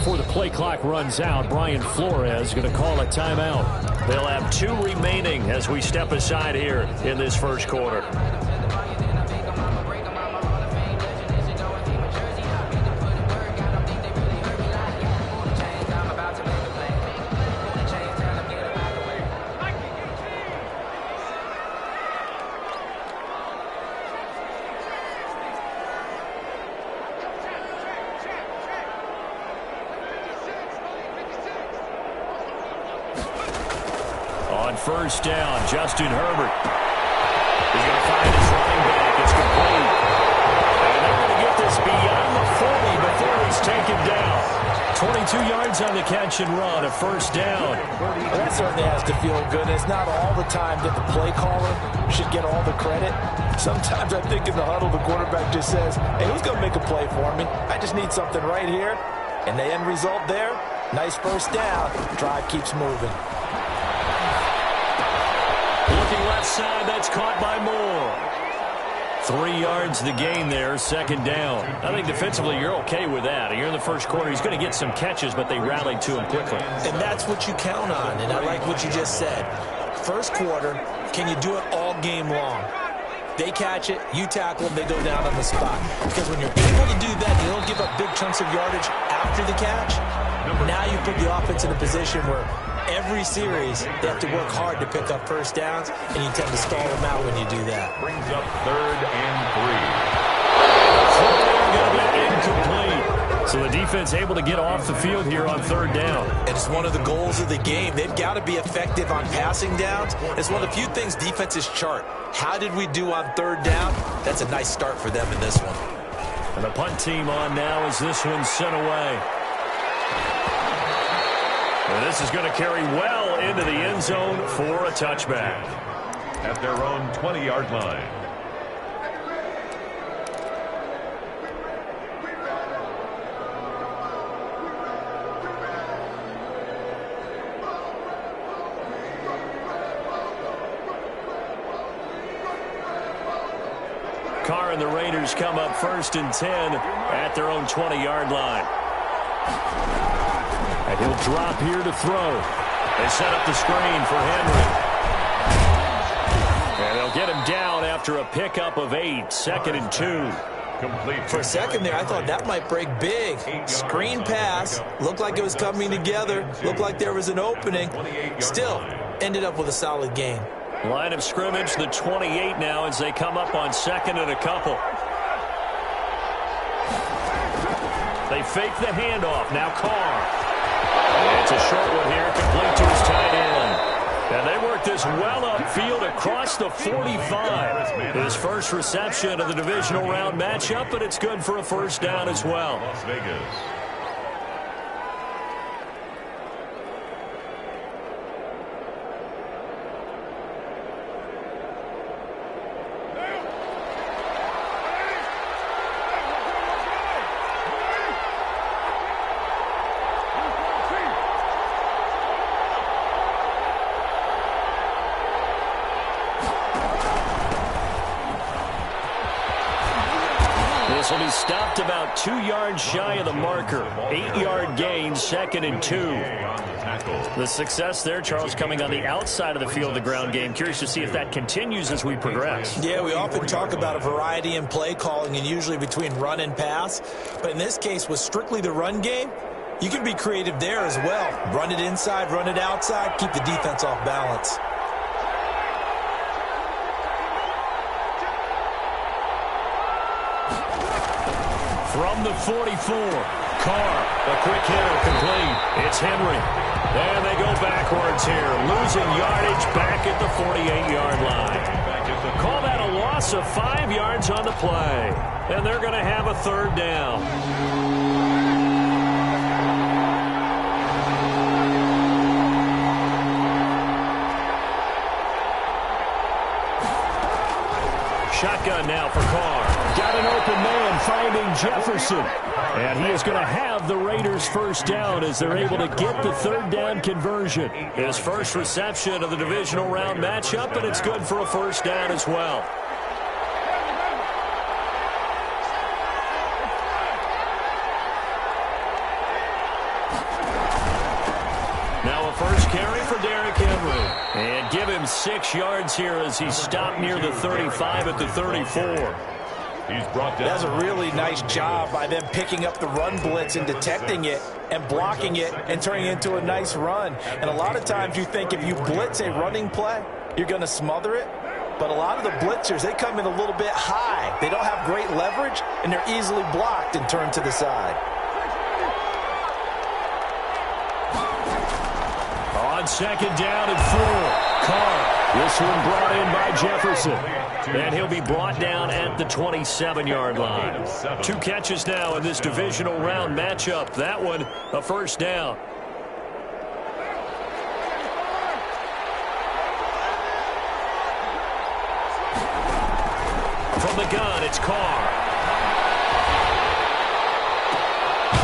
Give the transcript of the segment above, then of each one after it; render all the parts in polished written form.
before the play clock runs out, Brian Flores is going to call a timeout. They'll have 2 remaining as we step aside here in this first quarter. First down, Justin Herbert. He's going to find his running back. It's complete. And they're going to get this beyond the 40 before he's taken down. 22 yards on the catch and run, a first down. Well, that certainly has to feel good. It's not all the time that the play caller should get all the credit. Sometimes I think in the huddle, the quarterback just says, hey, who's going to make a play for me? I just need something right here. And the end result there, nice first down. Drive keeps moving. Looking left side, that's caught by Moore. 3 yards the gain there, second down. I think defensively you're okay with that. You're in the first quarter. He's going to get some catches, but they rallied to him quickly. And that's what you count on, and I like what you just said. First quarter, can you do it all game long? They catch it, you tackle them, they go down on the spot. Because when you're able to do that, you don't give up big chunks of yardage after the catch. Now you put the offense in a position where every series, they have to work hard to pick up first downs, and you tend to stall them out when you do that. Brings up 3rd and 3. Going to be incomplete. So the defense able to get off the field here on 3rd down. And it's one of the goals of the game. They've got to be effective on passing downs. It's one of the few things defenses chart. How did we do on 3rd down? That's a nice start for them in this one. And the punt team on now as this one's sent away. And this is going to carry well into the end zone for a touchback. At their own 20-yard line. Carr and the Raiders come up 1st and 10 at their own 20-yard line. And he'll drop here to throw. They set up the screen for Henry. And they'll get him down after a pickup of 8. 2nd and 2. Complete. For a second there, I thought that might break big. Screen pass. Looked like it was coming together. Looked like there was an opening. Still, ended up with a solid gain. Line of scrimmage, the 28 now as they come up on 2nd and a couple. They fake the handoff. Now Carr. It's a short one here, complete to his tight end. And they work this well upfield across the 45. His first reception of the divisional round matchup, but it's good for a first down as well. Las Vegas. This will be stopped about 2 yards shy of the marker. 8-yard gain, 2nd and 2. The success there, Charles, coming on the outside of the field, the ground game. Curious to see if that continues as we progress. Yeah, we often talk about a variety in play calling and usually between run and pass. But in this case, with strictly the run game, you can be creative there as well. Run it inside, run it outside, keep the defense off balance. From the 44, Carr, a quick hitter, complete. It's Henry. And they go backwards here, losing yardage back at the 48-yard line. Call that a loss of 5 yards on the play. And they're going to have a 3rd down. Shotgun now for Carr. Got an open man finding Jefferson. And he is going to have the Raiders first down as they're able to get the 3rd down conversion. His first reception of the divisional round matchup, and it's good for a first down as well. for Derrick Henry. And give him 6 yards here as he stopped near the 35 at the 34. He's brought down. That's a really nice job by them picking up the run blitz and detecting it and blocking it and turning it into a nice run. And a lot of times you think if you blitz a running play, you're going to smother it. But a lot of the blitzers, they come in a little bit high. They don't have great leverage, and they're easily blocked and turned to the side. On second down and 4, Carr. This one brought in by Jefferson. And he'll be brought down at the 27-yard line. 2 catches now in this divisional round matchup. That one, a first down. From the gun, it's Carr.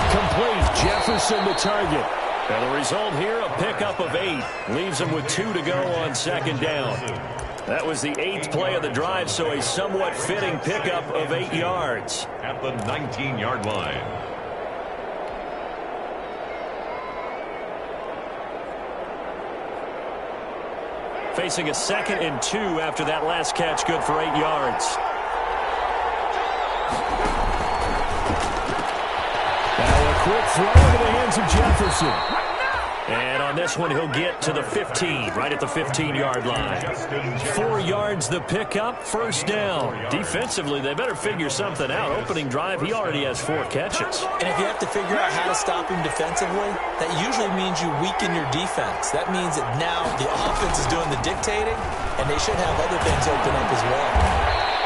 Complete. Jefferson the target. And the result here, a pickup of 8. Leaves him with 2 to go on second down. That was the 8th play of the drive, so a somewhat fitting pickup of 8 yards. At the 19-yard line. Facing a 2nd and 2 after that last catch, good for 8 yards. Now a quick throw into the hands of Jefferson. And on this one, he'll get to the 15, right at the 15-yard line. 4 yards the pickup, first down. Defensively, they better figure something out. Opening drive, he already has 4 catches. And if you have to figure out how to stop him defensively, that usually means you weaken your defense. That means that now the offense is doing the dictating, and they should have other things open up as well.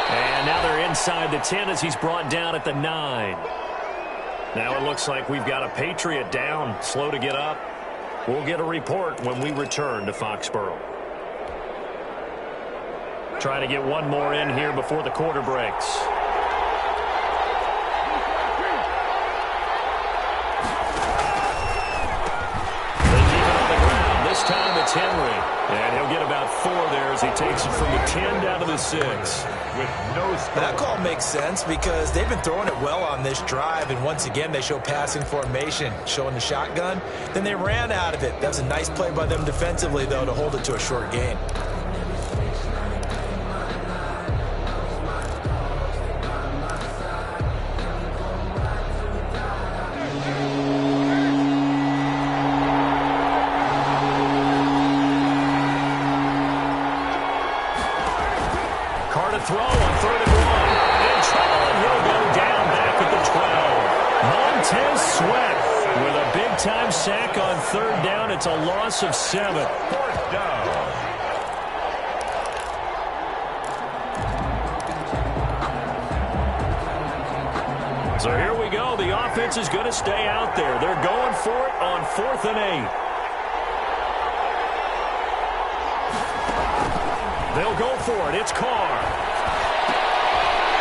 And now they're inside the 10 as he's brought down at the 9. Now it looks like we've got a Patriot down, slow to get up. We'll get a report when we return to Foxborough. Trying to get one more in here before the quarter breaks. They keep it on the ground. This time it's Henry. And he'll get about 4 there as he takes it from the 10 down to the 6. With no score. That call makes sense because they've been throwing it well on this drive, and once again they show passing formation, showing the shotgun. Then they ran out of it. That's a nice play by them defensively, though, to hold it to a short gain. Throw on 3rd and 1. In trouble, and he'll go down back at the 12. Montez Sweat with a big-time sack on 3rd down. It's a loss of 7. 4th down. So here we go. The offense is going to stay out there. They're going for it on 4th and 8. They'll go for it. It's Carr.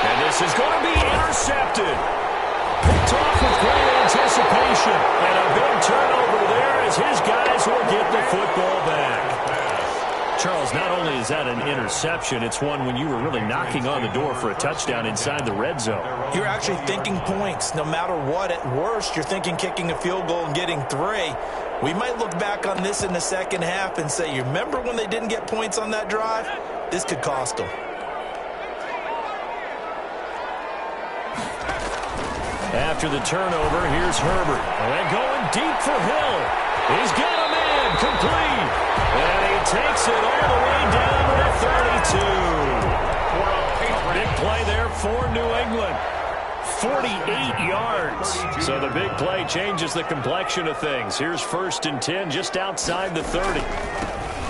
And this is going to be intercepted. Picked off with great anticipation. And a big turnover there as his guys will get the football back. Charles, not only is that an interception, it's one when you were really knocking on the door for a touchdown inside the red zone. You're actually thinking points. No matter what, at worst, you're thinking kicking a field goal and getting 3. We might look back on this in the second half and say, you remember when they didn't get points on that drive? This could cost them. After the turnover, here's Herbert. And going deep for Hill. He's got a man complete. And he takes it all the way down to the 32. Big play there for New England. 48 yards. So the big play changes the complexion of things. Here's 1st and 10 just outside the 30.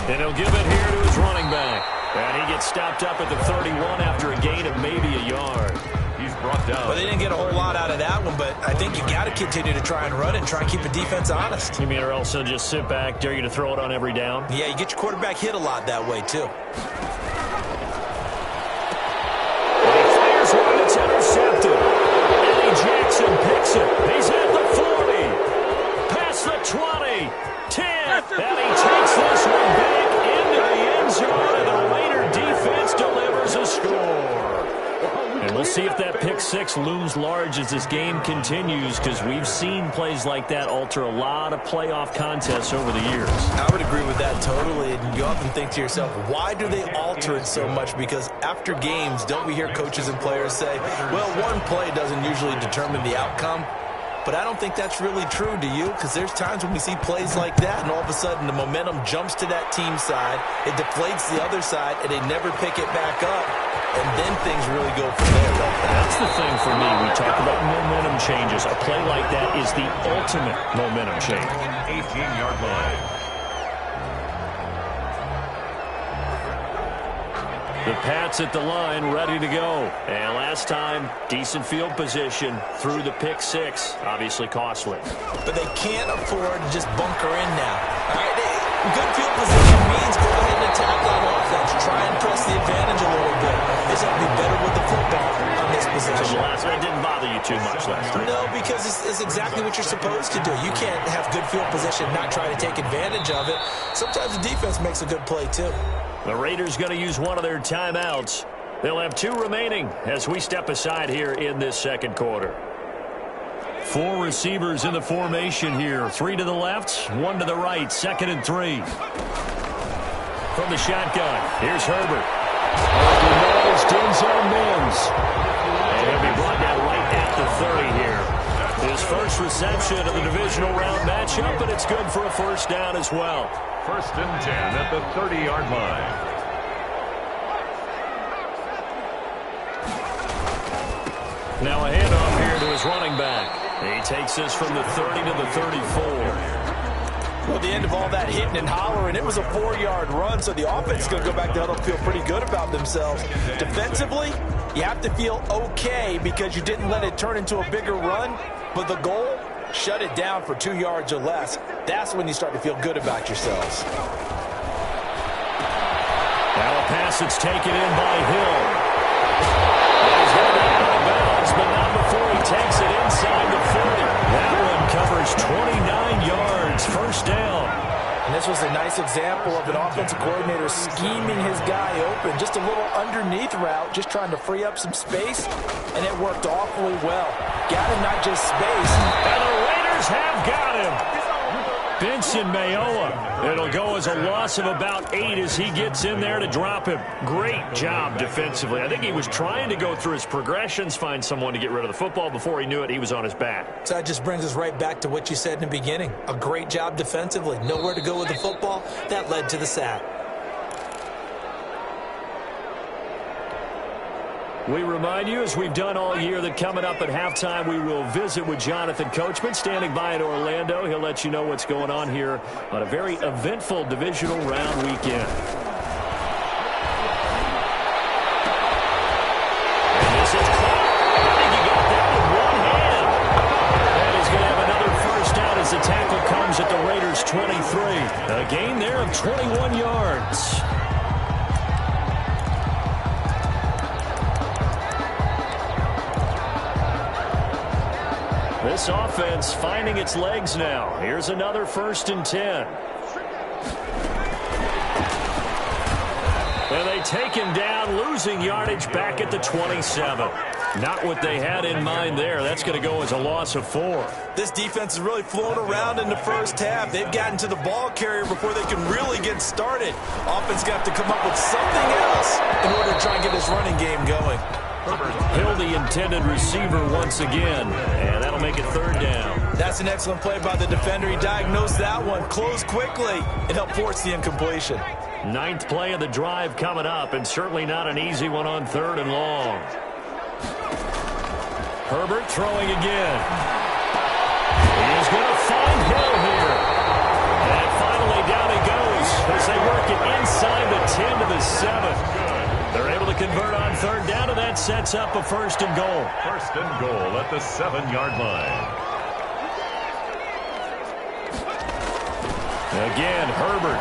And he'll give it here to his running back. And he gets stopped up at the 31 after a gain of maybe a yard. He's brought down. Well, they didn't get a whole lot out of that one, but I think you got to continue to try and run it and try and keep the defense honest. You mean, or else he'll just sit back, dare you to throw it on every down? Yeah, you get your quarterback hit a lot that way, too. And he fires one, it's intercepted. Eddie Jackson picks it. He's at the 40. Past the 20. 10. And he takes this one back into the end zone, and the Raider defense delivers a score. And And we'll see if that pick six looms large as this game continues, because we've seen plays like that alter a lot of playoff contests over the years. I would agree with that totally. And you often think to yourself, why do they alter it so much? Because after games, don't we hear coaches and players say, well, one play doesn't usually determine the outcome? But I don't think that's really true, do you? Because there's times when we see plays like that, and all of a sudden the momentum jumps to that team side, it deflates the other side, and they never pick it back up, and then things really go from there. That's the thing for me. We talk about momentum changes. A play like that is the ultimate momentum change. 18-yard line. The Pats at the line, ready to go. And last time, decent field position through the pick six. Obviously costly. But they can't afford to just bunker in now. All right, good field position means go ahead and attack on offense. Try and press the advantage a little bit. They just have to be better with the football on this possession. That didn't bother you too much last time. No, because it's exactly what you're supposed to do. You can't have good field position, not try to take advantage of it. Sometimes the defense makes a good play, too. The Raiders going to use one of their timeouts. They'll have 2 remaining as we step aside here in this second quarter. 4 receivers in the formation here. 3 to the left, 1 to the right. 2nd and 3. From the shotgun, here's Herbert. Denzel Mims. And he'll be brought down right at the 30 here. His first reception of the divisional round matchup, and it's good for a first down as well. 1st and 10 at the 30-yard line. Now a handoff here to his running back. He takes this from the 30 to the 34. Well, at the end of all that hitting and hollering, it was a 4-yard run, so the offense is going to go back to huddle and feel pretty good about themselves. Defensively, you have to feel okay because you didn't let it turn into a bigger run, but the goal, shut it down for 2 yards or less. That's when you start to feel good about yourselves. Now a pass that's taken in by Hill. He's going to be out of bounds, but not before he takes it inside the 40. That one covers 29 yards, first down. And this was a nice example of an offensive coordinator scheming his guy open. Just a little underneath route, just trying to free up some space, and it worked awfully well. Got him not just space. And the Raiders have got him. Benson Mayowa. It'll go as a loss of about 8 as he gets in there to drop him. Great job defensively. I think he was trying to go through his progressions, find someone to get rid of the football. Before he knew it, he was on his back. So that just brings us right back to what you said in the beginning. A great job defensively. Nowhere to go with the football. That led to the sack. We remind you, as we've done all year, that coming up at halftime, we will visit with Jonathan Coachman, standing by in Orlando. He'll let you know what's going on here on a very eventful divisional round weekend. And this is caught. I think he got that with one hand. And he's going to have another first down as the tackle comes at the Raiders' 23. A gain there of 21 yards. This offense finding its legs now. Here's another 1st and 10. And they take him down, losing yardage back at the 27. Not what they had in mind there. That's going to go as a loss of 4. This defense is really flown around in the first half. They've gotten to the ball carrier before they can really get started. Offense got to come up with something else in order to try and get this running game going. Hill, the intended receiver once again, and that'll make it 3rd down. That's an excellent play by the defender. He diagnosed that one, closed quickly, and helped force the incompletion. 9th play of the drive coming up, and certainly not an easy one on 3rd and long. Herbert throwing again. He's going to find Hill here. And finally down he goes as they work it inside the 10 to the 7. They're able to convert on 3rd down, and that sets up a 1st and goal. 1st and goal at the 7-yard line. Again, Herbert.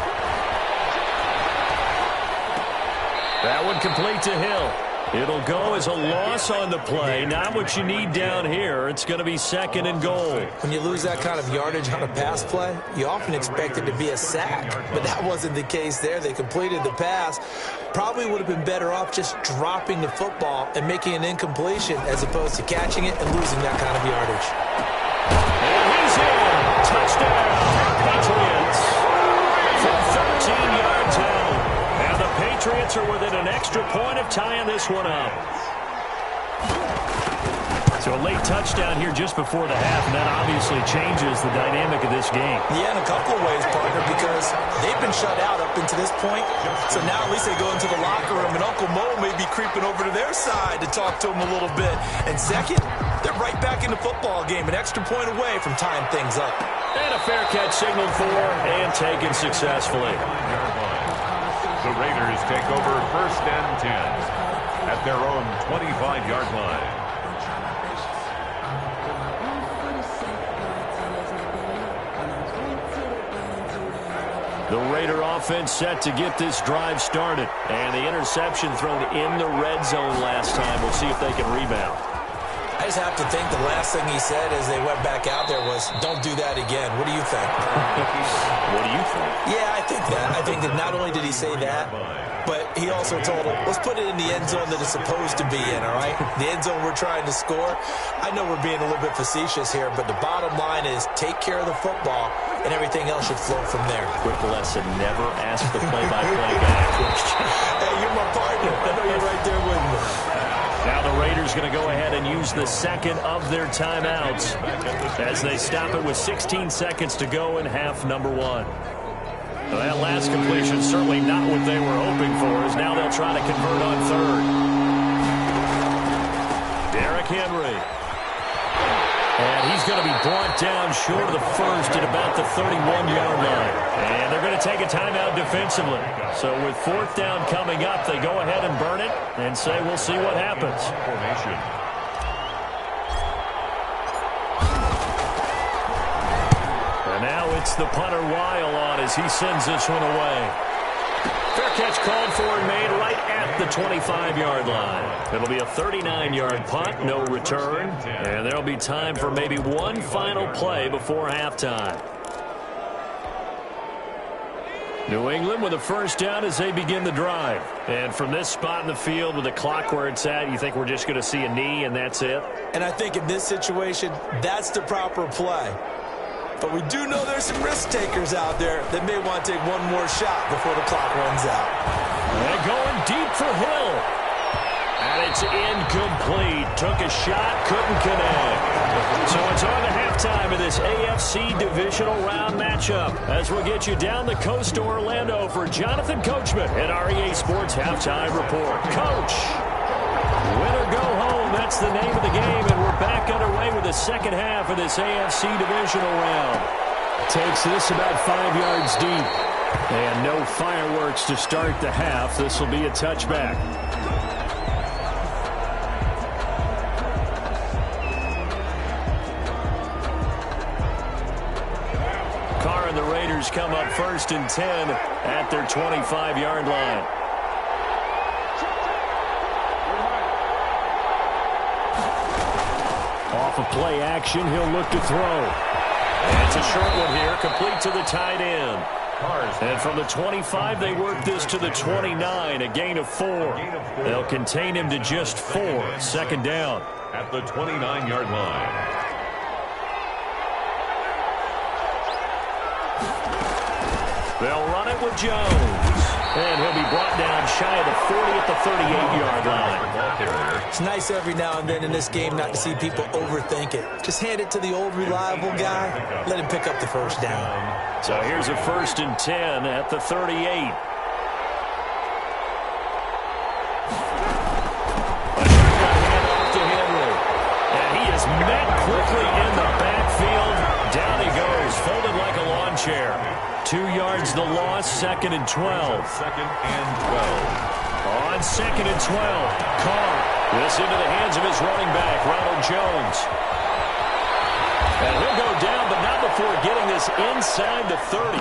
That one complete to Hill. It'll go as a loss on the play. Not what you need down here. It's going to be 2nd and goal. When you lose that kind of yardage on a pass play, you often expect it to be a sack. But that wasn't the case there. They completed the pass. Probably would have been better off just dropping the football and making an incompletion as opposed to catching it and losing that kind of yardage. And he's in. Touchdown, Patriots. From 13 yards out. And the Patriots are within an extra point of tying this one up. So a late touchdown here just before the half, and that obviously changes the dynamic of this game. Yeah, in a couple of ways, partner, because they've been shut out up until this point. So now at least they go into the locker room, and Uncle Mo may be creeping over to their side to talk to them a little bit. And second, they're right back in the football game, an extra point away from tying things up. And a fair catch signaled for and taken successfully. The Raiders take over 1st and 10 at their own 25-yard line. The Raider offense set to get this drive started. And the interception thrown in the red zone last time. We'll see if they can rebound. I just have to think the last thing he said as they went back out there was, don't do that again. What do you think? What do you think? Yeah, I think that. I think that not only did he say that, but he also told him, let's put it in the end zone that it's supposed to be in, all right? The end zone we're trying to score. I know we're being a little bit facetious here, but the bottom line is take care of the football, and everything else should flow from there. Quick lesson, never ask the play-by-play guy a question. Hey, you're my partner. I know you're right there with me. Now the Raiders going to go ahead and use the second of their timeouts as they stop it with 16 seconds to go in half number 1. Well, that last completion certainly not what they were hoping for, as now they'll try to convert on 3rd. Derrick Henry. And he's going to be brought down short of the first at about the 31-yard line. And they're going to take a timeout defensively. So with 4th down coming up, they go ahead and burn it and say we'll see what happens. And now it's the punter Weil on as he sends this one away. Fair catch called for and made right at the 25-yard line. It'll be a 39-yard punt, no return. And there'll be time for maybe one final play before halftime. New England with a 1st down as they begin the drive. And from this spot in the field with the clock where it's at, you think we're just going to see a knee and that's it? And I think in this situation, that's the proper play. But we do know there's some risk takers out there that may want to take one more shot before the clock runs out. And going deep for Hill. And it's incomplete. Took a shot, couldn't connect. So it's on to halftime of this AFC divisional round matchup as we'll get you down the coast to Orlando for Jonathan Coachman at our EA Sports Halftime Report. Coach, win or go home, that's the name of the game, and we're back underway with the second half of this AFC divisional round. Takes this about 5 yards deep. And no fireworks to start the half. This will be a touchback. Carr and the Raiders come up 1st and 10 at their 25-yard line. Off of play action, he'll look to throw. And it's a short one here, complete to the tight end. And from the 25, they work this to the 29, a gain of 4. They'll contain him to just 4. 2nd down. At the 29-yard line. They'll run it with Jones. And he'll be brought down shy of the 40 at the 38-yard line. It's nice every now and then in this game not to see people overthink it. Just hand it to the old reliable guy. Let him pick up the 1st down. So here's a 1st and 10 at the 38. A shotgun handoff to Henry. And he is met quickly in the backfield. Down he goes, folded like a lawn chair. 2 yards the loss, 2nd and 12. 2nd and 12. On 2nd and 12, Carr. This into the hands of his running back, Ronald Jones. And he'll go down, but not before getting this inside the 30.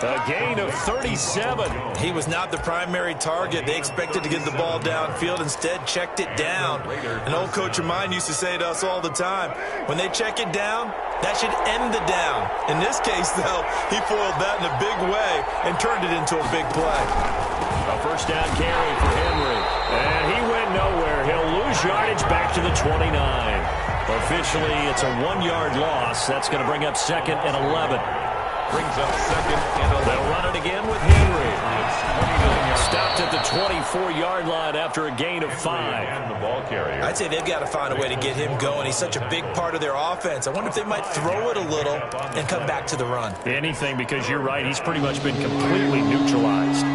A gain of 37. He was not the primary target. They expected to get the ball downfield. Instead, checked it down. An old coach of mine used to say to us all the time, when they check it down, that should end the down. In this case, though, he foiled that in a big way and turned it into a big play. A first down carry for Henry. And he went nowhere. He'll lose yardage back to the 29. Officially, it's a 1-yard loss. That's going to bring up 2nd and 11. Brings up 2nd and 11. They'll run it again with Henry. Stopped at the 24-yard line after a gain of 5. And the ball carrier. I'd say they've got to find a way to get him going. He's such a big part of their offense. I wonder if they might throw it a little and come back to the run. Anything, because you're right. He's pretty much been completely neutralized.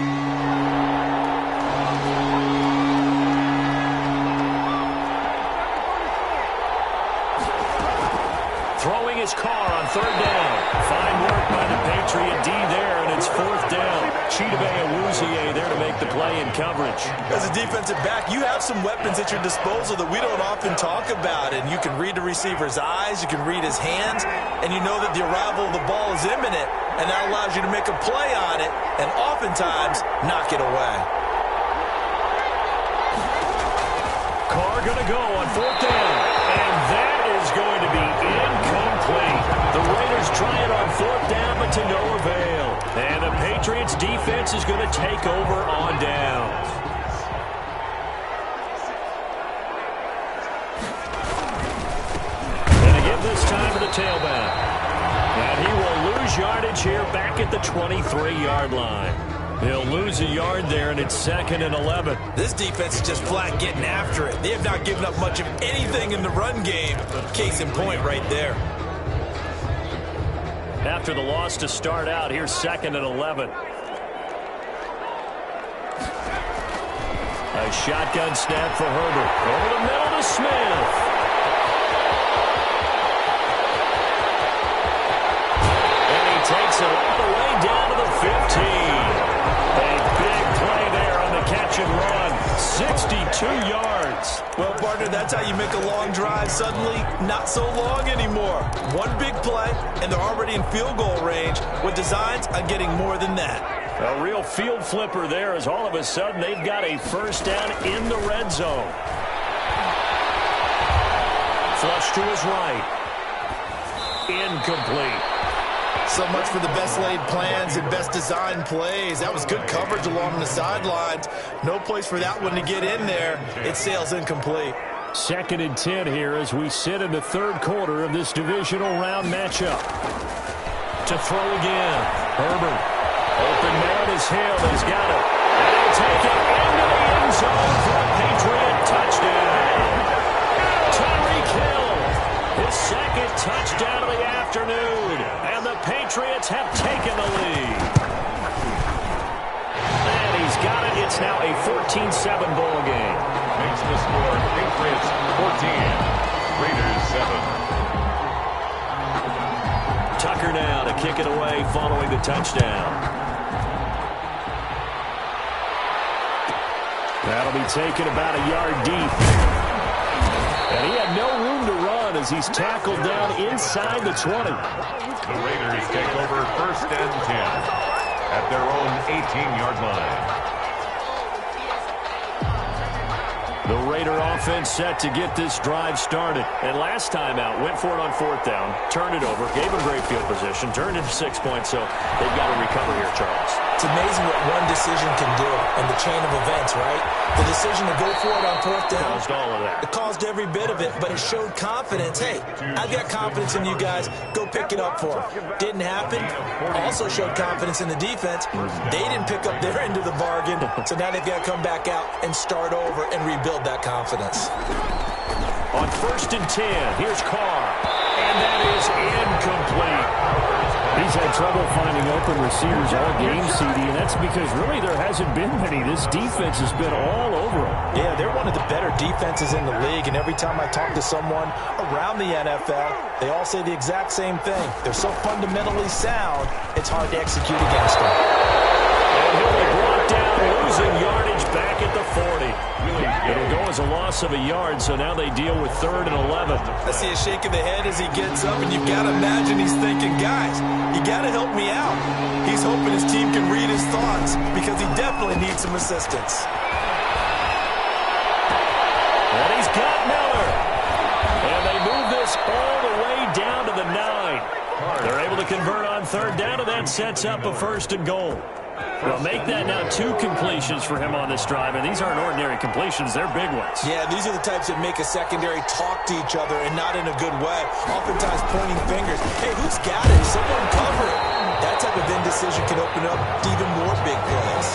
Throwing his car on 3rd down. Fine work by the Patriot D there, and it's 4th down. Chidobe Awuzie there to make the play in coverage. As a defensive back, you have some weapons at your disposal that we don't often talk about, and you can read the receiver's eyes, you can read his hands, and you know that the arrival of the ball is imminent, and that allows you to make a play on it, and oftentimes knock it away. Carr going to go on 4th down, and that is going to be incomplete. The Raiders try it on 4th down, but to no avail. And the Patriots defense is going to take over on downs. And again this time to the tailback. And he will lose yardage here back at the 23-yard line. He'll lose a yard there, and it's 2nd and 11. This defense is just flat getting after it. They have not given up much of anything in the run game. Case in point right there. After the loss to start out, here's 2nd and 11. A shotgun snap for Herbert. Over the middle to Smith. And he takes it all the way down to the 15. A big play there on the catch and run. 62 yards. Well, partner, that's how you make a long drive suddenly not so long anymore. One big play, and they're already in field goal range with designs on getting more than that. A real field flipper there as all of a sudden they've got a first down in the red zone. Flush to his right. Incomplete. So much for the best laid plans and best designed plays. That was good coverage along the sidelines. No place for that one to get in there. It sails incomplete. 2nd and 10 here as we sit in the 3rd quarter of this divisional round matchup. To throw again. Herbert. Open man is Hill. He's got it. And he'll take it into the end zone for a Patriot touchdown. Tyreek Hill. His 2nd touchdown of the afternoon. And the Patriots have taken the lead. And he's got it. It's now a 14-7 ball game. Makes the score Patriots 14, Raiders 7. Tucker now to kick it away following the touchdown. That'll be taken about a yard deep. And he had no room to run as he's tackled down inside the 20. The Raiders take over 1st and 10 at their own 18-yard line. The Raider offense set to get this drive started. And last time out, went for it on 4th down, turned it over, gave him great field position, turned into 6 points, so they've got to recover here, Charles. It's amazing what one decision can do in the chain of events, right? The decision to go for it on 4th down. Caused all of that. It caused every bit of it, but it showed confidence. Hey, I've got confidence in you guys. Go pick it up for them. Didn't happen. Also showed confidence in the defense. They didn't pick up their end of the bargain, so now they've got to come back out and start over and rebuild that confidence. On 1st and 10, here's Carr. And that is incomplete. He's had trouble finding open receivers all game, CD, and that's because really there hasn't been many. This defense has been all over them. Yeah, they're one of the better defenses in the league, and every time I talk to someone around the NFL, they all say the exact same thing. They're so fundamentally sound, it's hard to execute against them. And he'll be brought down, losing yardage back at the 40. It'll go as a loss of a yard, so now they deal with 3rd and 11. I see a shake of the head as he gets up, and you've got to imagine he's thinking, guys, you got to help me out. He's hoping his team can read his thoughts because he definitely needs some assistance. And he's got Miller. And they move this all the way down to the 9. They're able to convert on 3rd down, and that sets up a 1st and goal. Well, make that now 2 completions for him on this drive, and these aren't ordinary completions. They're big ones. Yeah, these are the types that make a secondary talk to each other and not in a good way. Oftentimes pointing fingers. Hey, who's got it? Someone cover it. That type of indecision can open up even more big plays.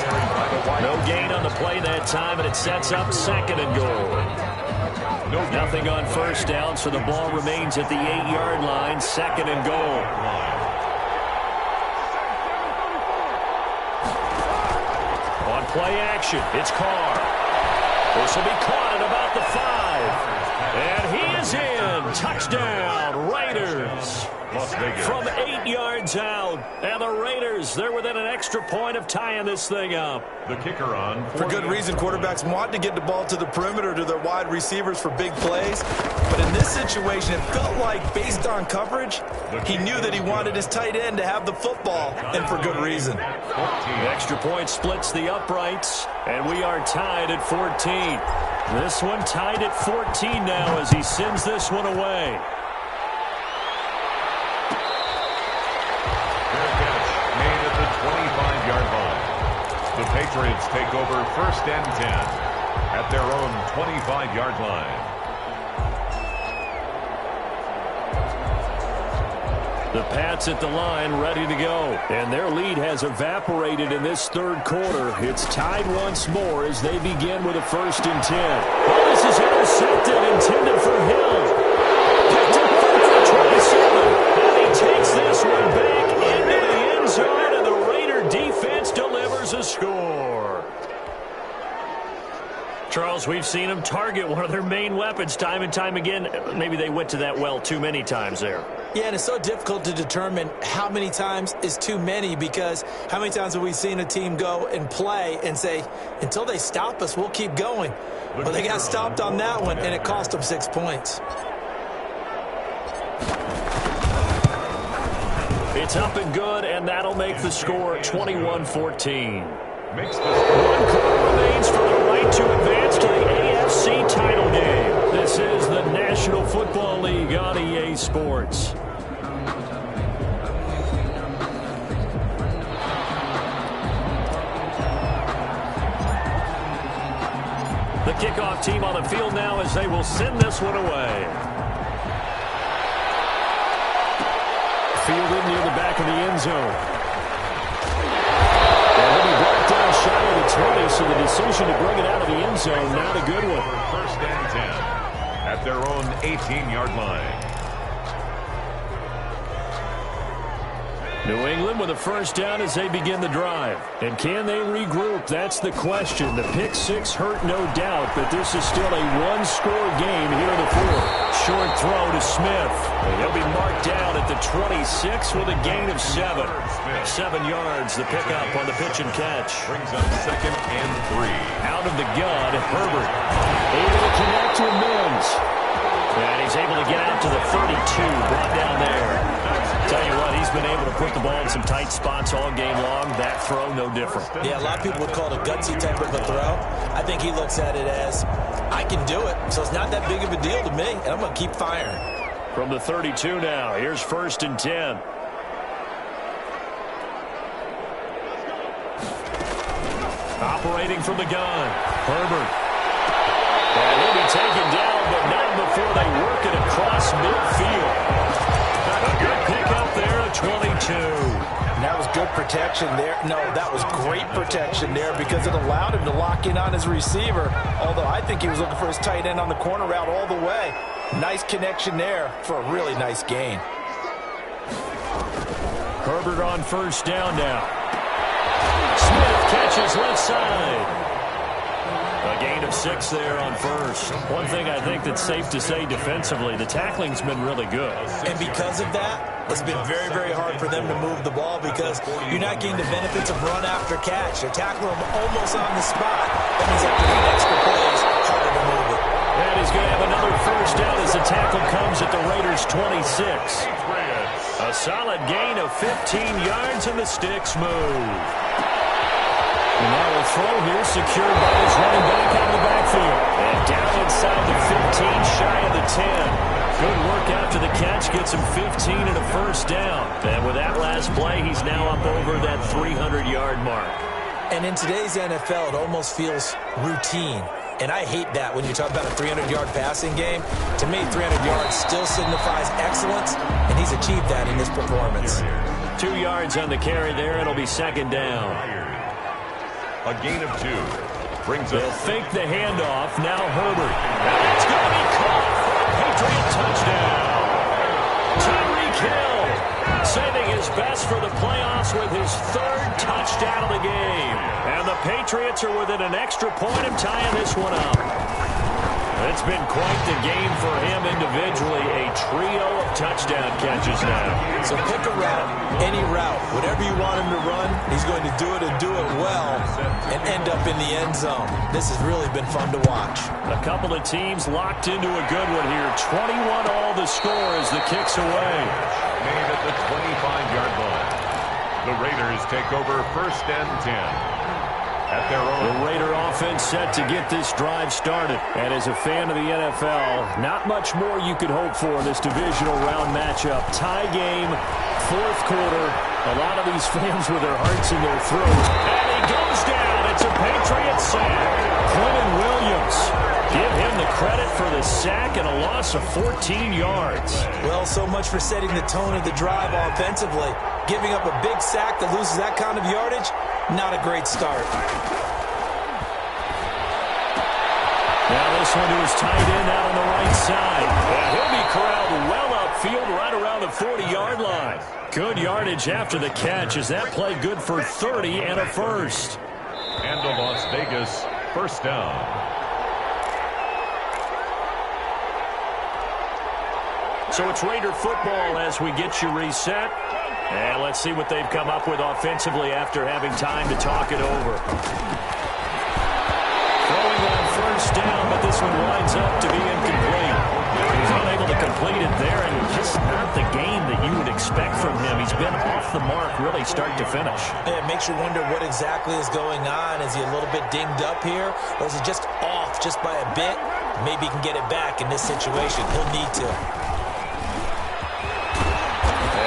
No gain on the play that time, and it sets up 2nd and goal. Nothing on 1st down, so the ball remains at the 8-yard line, 2nd and goal. On play action, it's Carr. This will be caught at about the 5. And he is in. Touchdown, Raiders. From 8 yards out. And the Raiders, they're within an extra point of tying this thing up. The kicker on. For good reason, quarterbacks want to get the ball to the perimeter to their wide receivers for big plays. But in this situation, it felt like, based on coverage, he knew that he wanted his tight end to have the football, and for good reason. The extra point splits the uprights, and we are tied at 14. This one tied at 14 now as he sends this one away. Made at the 25-yard line. The Patriots take over 1st and 10 at their own 25-yard line. The Pats at the line, ready to go. And their lead has evaporated in this 3rd quarter. It's tied once more as they begin with a 1st and 10. Oh, this is intercepted, intended for Hill. Picked up for 27. And he takes this one back into the end zone, and the Raider defense delivers a score. Charles, we've seen them target one of their main weapons time and time again. Maybe they went to that well too many times there. Yeah, and it's so difficult to determine how many times is too many, because how many times have we seen a team go and play and say, until they stop us, we'll keep going. Well, they got stopped on that one, and it cost them 6 points. It's up and good, and that'll make the score 21-14. Makes the One quarter remains for the right to advance to the AFC title game. This is the National Football League on EA Sports. The kickoff team on the field now as they will send this one away. Fielded near the back of the end zone. Shy of the 20, so the decision to bring it out of the end zone, not a good one. 1st and 10 at their own 18-yard line. New England with a 1st down as they begin the drive. And can they regroup? That's the question. The pick 6 hurt, no doubt, but this is still a one-score game here in the 4th. Short throw to Smith. And he'll be marked down at the 26 with a gain of 7. 7 yards, the pickup on the pitch and catch. Brings up 2nd and 3. Out of the gun, Herbert. Able to connect with Mims. And he's able to get out to the 32, brought down there. Tell you what, he's been able to put the ball in some tight spots all game long. That throw, no different. Yeah, a lot of people would call it a gutsy type of a throw. I think he looks at it as, I can do it, so it's not that big of a deal to me, and I'm going to keep firing. From the 32 now, here's 1st and 10. Operating from the gun, Herbert. And he'll be taken down, but not before they work it across midfield. A good pickup there at 22. And that was good protection there. No, that was great protection there because it allowed him to lock in on his receiver, although I think he was looking for his tight end on the corner route all the way. Nice connection there for a really nice gain. Herbert on 1st down now. Smith catches left side. A gain of 6 there on first. One thing I think that's safe to say defensively, the tackling's been really good. And because of that, it's been very, very hard for them to move the ball because you're not getting the benefits of run after catch. They're tackling them almost on the spot. That means after 8 extra plays, harder to move it. And he's going to have another first down as the tackle comes at the Raiders' 26. A solid gain of 15 yards, and the sticks move. And now a throw here secured by his running back out of the backfield. And down inside the 15, shy of the 10. Good work after the catch, gets him 15 and a first down. And with that last play, he's now up over that 300-yard mark. And in today's NFL, it almost feels routine. And I hate that when you talk about a 300-yard passing game. To me, 300 yards still signifies excellence, and he's achieved that in this performance. 2 yards on the carry there. It'll be second down. A gain of 2. Brings They'll us. fake the handoff. Now Herbert. And that's going to be caught for a Patriot touchdown. Tyreek Hill saving his best for the playoffs with his 3rd touchdown of the game. And the Patriots are within an extra point of tying this one up. It's been quite the game for him individually. A trio of touchdown catches now. So pick a route, any route. Whatever you want him to run, he's going to do it and do it well and end up in the end zone. This has really been fun to watch. A couple of teams locked into a good one here. 21 all the score as the kick's away. Made at the 25-yard line. The Raiders take over first and 10. At their own. The Raider offense set to get this drive started. And as a fan of the NFL, not much more you could hope for in this divisional round matchup. Tie game, 4th quarter. A lot of these fans with their hearts in their throats. And he goes down. It's a Patriot sack. Quentin Williams. Give him the credit for the sack and a loss of 14 yards. Well, so much for setting the tone of the drive offensively. Giving up a big sack that loses that kind of yardage, not a great start. Now this one to his tight end out on the right side. And he'll be corralled well upfield right around the 40-yard line. Good yardage after the catch as that play good for 30 and a first. And a Las Vegas first down. So it's Raider football as we get you reset. And let's see what they've come up with offensively after having time to talk it over. Throwing on first down, but this one winds up to be incomplete. He's unable to complete it there, and just not the game that you would expect from him. He's been off the mark really start to finish. It makes you wonder what exactly is going on. Is he a little bit dinged up here, or is he just off just by a bit? Maybe he can get it back in this situation. He'll need to.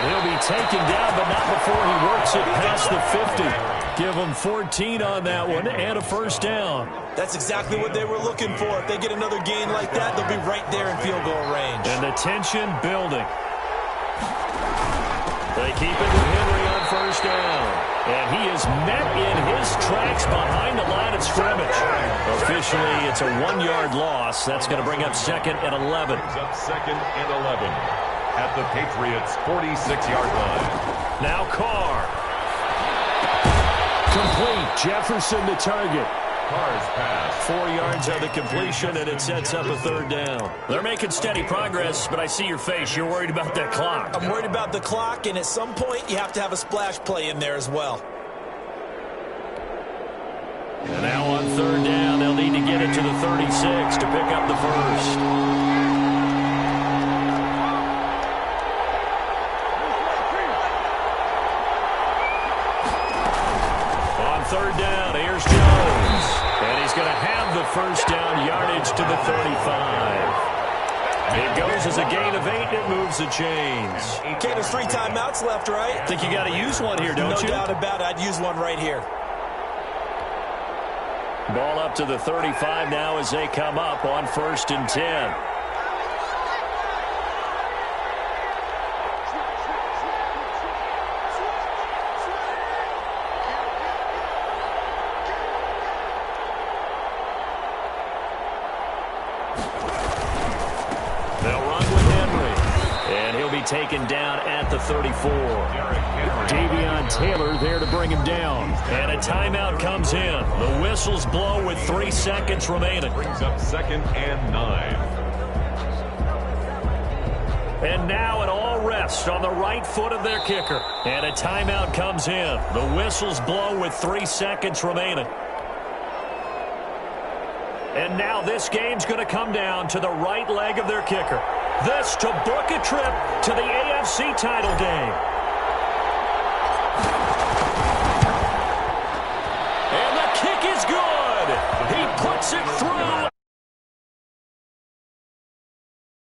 He'll be taken down, but not before he works it past the 50. Give him 14 on that one and a first down. That's exactly what they were looking for. If they get another gain like that, they'll be right there in field goal range. And the tension building. They keep it with Henry on first down. And he is met in his tracks behind the line of scrimmage. Officially, it's a 1-yard loss. That's going to bring up 2nd and 11. Brings up 2nd and 11. At the Patriots' 46-yard line. Now Carr. Complete. Jefferson the target. Carr's pass. 4 yards on the completion, and it sets up a 3rd down. They're making steady progress, but I see your face. You're worried about that clock. I'm worried about the clock, and at some point, you have to have a splash play in there as well. And now on 3rd down, they'll need to get it to the 36 to pick up the first. Third down, here's Jones. And he's going to have the first down yardage to the 35. It goes as a gain of 8, and it moves the chains. Okay, there's 3 timeouts left, right? Think you got to use one here, don't you? No doubt about it. I'd use one right here. Ball up to the 35 now as they come up on 1st and 10. And he'll be taken down at the 34. Davion Taylor there to bring him down. And a timeout comes in. The whistles blow with 3 seconds remaining. Brings up 2nd and 9. And now it all rests on the right foot of their kicker. And a timeout comes in. The whistles blow with 3 seconds remaining. And now this game's going to come down to the right leg of their kicker. This to book a trip to the AFC title game. And the kick is good. He puts it through.